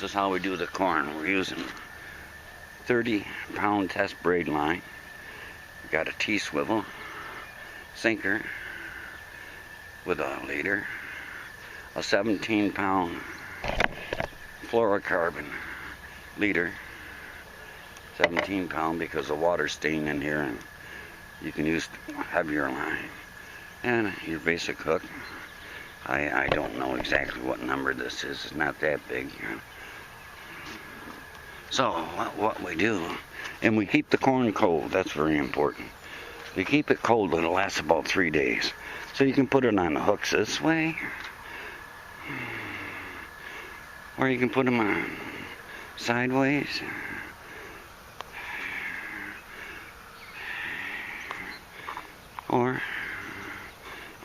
This is how we do the corn. We're using 30-pound test braid line. We got a T-swivel sinker with a leader, a 17-pound fluorocarbon leader, 17-pound because the water's staying in here and you can use heavier line, and your basic hook. I don't know exactly what number this is. It's not that big. So what we do, and we keep the corn cold. That's very important. You keep it cold and it lasts about 3 days. So you can put it on the hooks this way, or you can put them on sideways. Or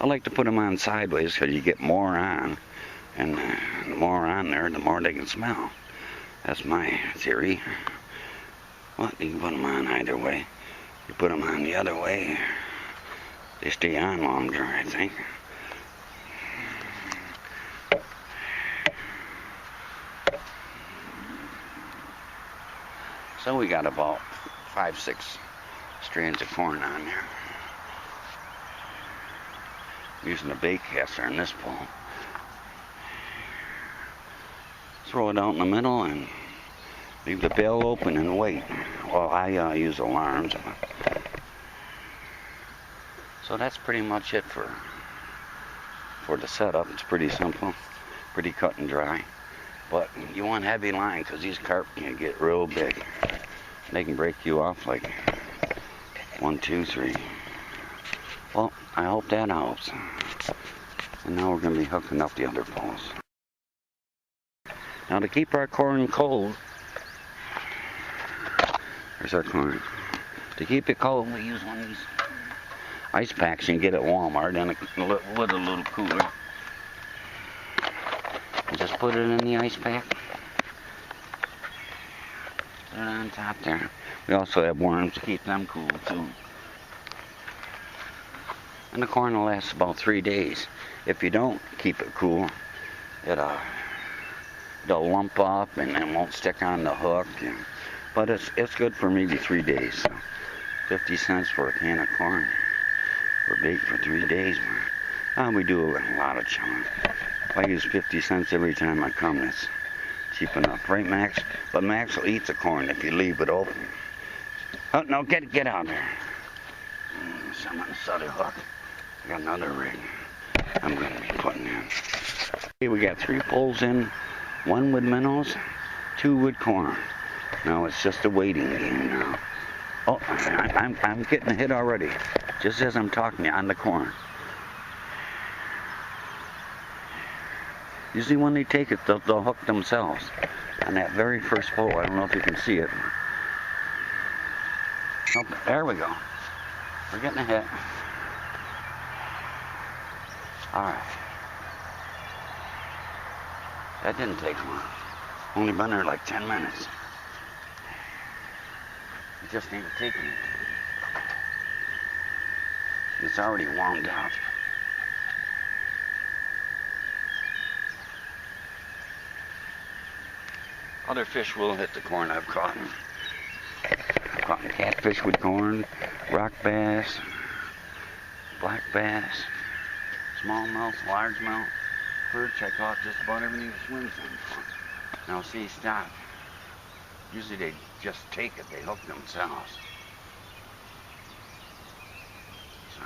I like to put them on sideways because you get more on, and the more on there, the more they can smell. That's my theory. Well, you can put them on either way. You put them on the other way, they stay on longer, I think. So we got about 5-6 strands of corn on there. Using a bait caster in this pole. Throw it out in the middle and leave the bell open and wait. Well, I use alarms. So that's pretty much it for the setup. It's pretty simple, pretty cut and dry. But you want heavy line because these carp can get real big. They can break you off like 1, 2, 3. Well, I hope that helps. And now we're going to be hooking up the other poles. Now to keep our corn cold, there's our corn. To keep it cold, we use one of these ice packs you can get at Walmart and with a little cooler. You just put it in the ice pack. Put it on top there. We also have worms to keep them cool too. And the corn will last about 3 days. If you don't keep it cool, it'll lump up and it won't stick on the hook. But it's good for maybe 3 days. So 50 cents for a can of corn for bait for 3 days. We do a lot of chowing. If I use 50 cents every time I come, that's cheap enough, right, Max? But Max will eat the corn if you leave it open. Oh no, get out there. Some on this other hook. I got another rig I'm going to be putting in. Okay, we got 3 poles in, 1 with minnows, 2 with corn. Now it's just a waiting game now. Oh, I'm getting a hit already, just as I'm talking on the corn. Usually when they take it, they'll hook themselves on that very first pole. I don't know if you can see it. Oh, there we go. We're getting a hit. Alright. That didn't take long. Only been there like 10 minutes. It just ain't taking it. It's already warmed up. Other fish will hit the corn I've caught. I've caught catfish with corn, rock bass, black bass, smallmouth, largemouth, perch. I caught just about everything that swims in corn. Now see, stop. Usually they just take it, they hook themselves. So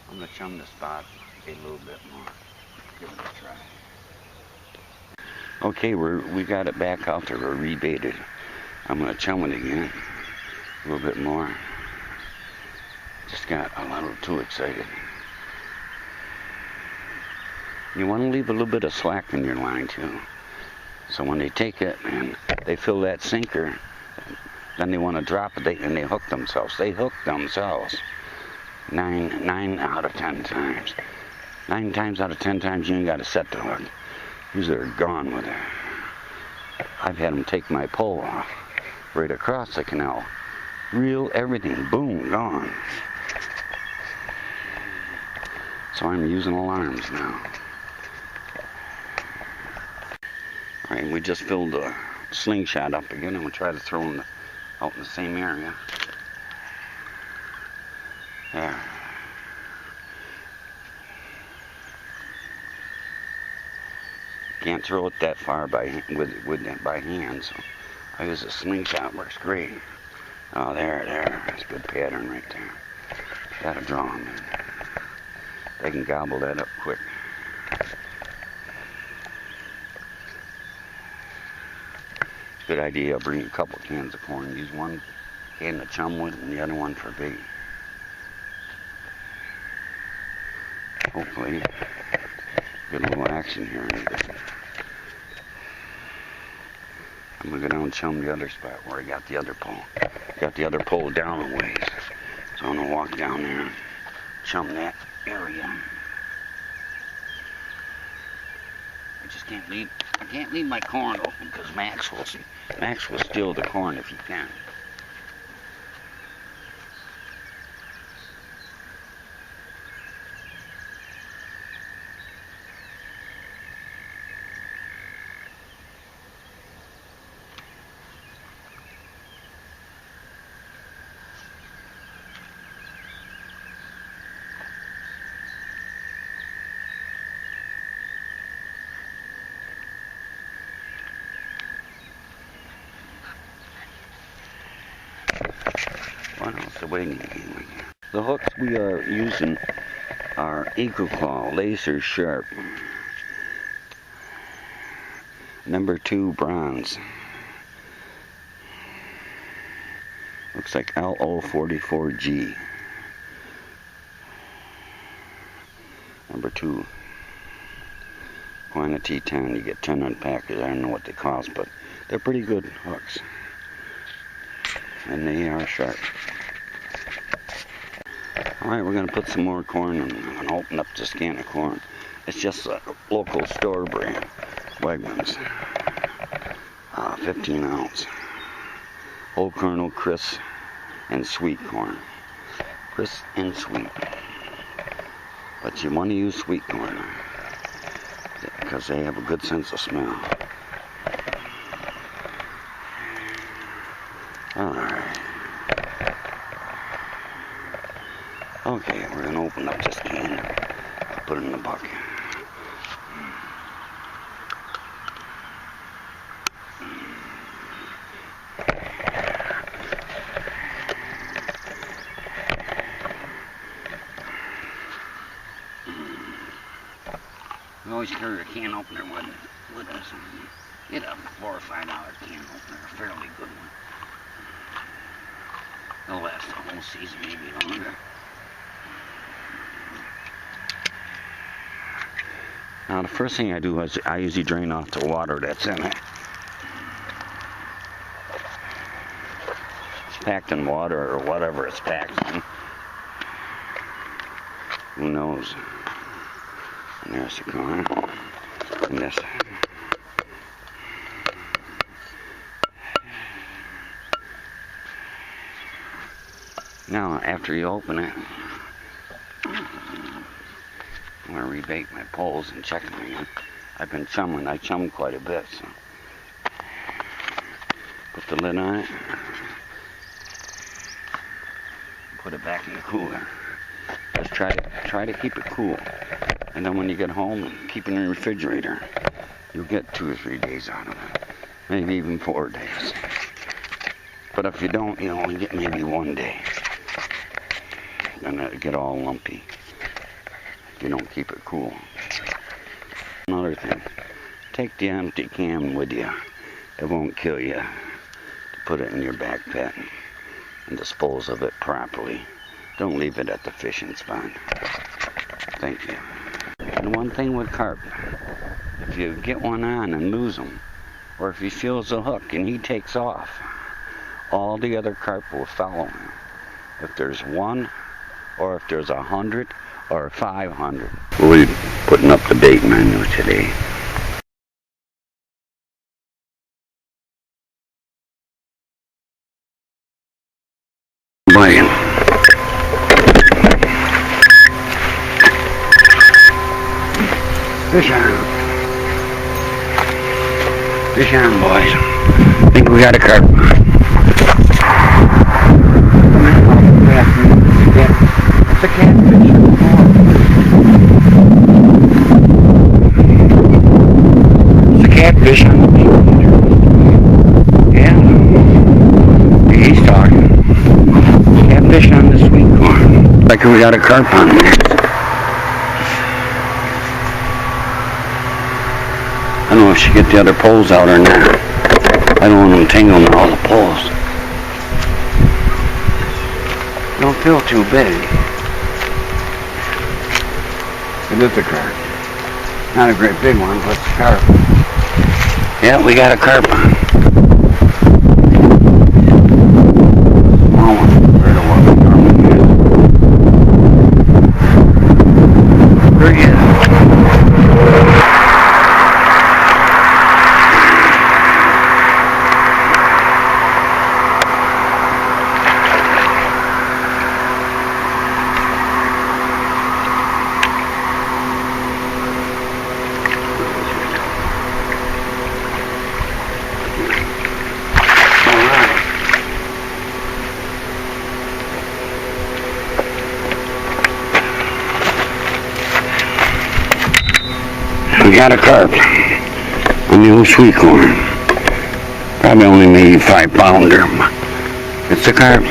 I'm going to chum the spot a little bit more. Give it a try. Okay, we got it back out there, we're rebaited. I'm going to chum it again, a little bit more. Just got a little too excited. You want to leave a little bit of slack in your line too. So when they take it and they fill that sinker, then they want to drop it and they hook themselves. They hook themselves 9 out of 10 times. 9 times out of 10 times you ain't got to set the hook. Usually they're gone with it. I've had them take my pole off right across the canal. Reel everything, boom, gone. So I'm using alarms now. Alright, we just filled the slingshot up again, and we'll try to throw them out in the same area. There. Can't throw it that far by hand, so I use a slingshot. Works great. Oh, there. That's a good pattern right there. Gotta draw them in. They can gobble that up quick. Good idea. I'll bring a couple cans of corn. Use one can to chum with and the other one for bait. Hopefully, get a little action here. I'm gonna go down and chum the other spot where I got the other pole. Got the other pole down a ways. So I'm gonna walk down there and chum that area. I can't leave my corn open because Max will steal the corn if he can. What else? The waiting game. The hooks we are using are Eagle Claw Laser Sharp. Number 2 bronze. Looks like LO44G. Number 2. Quantity 10. You get 10 on package. I don't know what they cost, but they're pretty good hooks. And they are sharp. Alright, we're going to put some more corn in. I'm going to open up this can of corn. It's just a local store brand. Wegmans. 15 ounce. Whole kernel, crisp, and sweet corn. Crisp and sweet. But you want to use sweet corn because they have a good sense of smell. Alright. Okay, we're going to open up this can and put it in the bucket. We always carry a can opener with us. Get a $4 or $5 can opener, a fairly good one. They'll last the whole season, maybe longer. Now the first thing I do is I usually drain off the water that's in it. It's packed in water or whatever it's packed in. Who knows? And there's the corn. And this. Now after you open it, I'm going to rebait my poles and check them again. I've been chumming. I chum quite a bit, so put the lid on it. Put it back in the cooler. Just try to keep it cool. And then when you get home, keep it in the refrigerator. You'll get 2 or 3 days out of it. Maybe even 4 days. But if you don't, you only get maybe 1 day. Then it'll get all lumpy if you don't keep it cool. Another thing, take the empty can with you. It won't kill you to put it in your backpack and dispose of it properly. Don't leave it at the fishing spot. Thank you. And one thing with carp, if you get one on and lose him, or if he feels a hook and he takes off, all the other carp will follow him. If there's 1, or if there's 100, or 500. We'll be putting up the bait menu today. Biting. Fish on. Fish on, boys. I think we got a carp. It's a catfish. It's a catfish on the beach. Yeah. He's talking. Catfish on the sweet corn. Like we got a carp on there. I don't know if she get the other poles out or not. I don't want them tangling all the poles. Don't feel too big. It is a carp. Not a great big one, but it's a carp. Yeah, we got a carp on. Small one compared to what we normally use. There he is. We got a carp on the old sweet corn. Probably only maybe 5 pounder. It's a carp.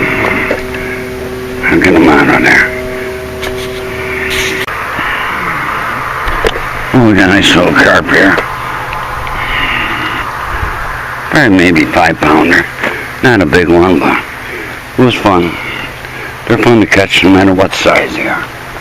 I'll get him out of there. Oh, we got a nice little carp here. Probably maybe 5 pounder. Not a big one, but it was fun. They're fun to catch no matter what size they are.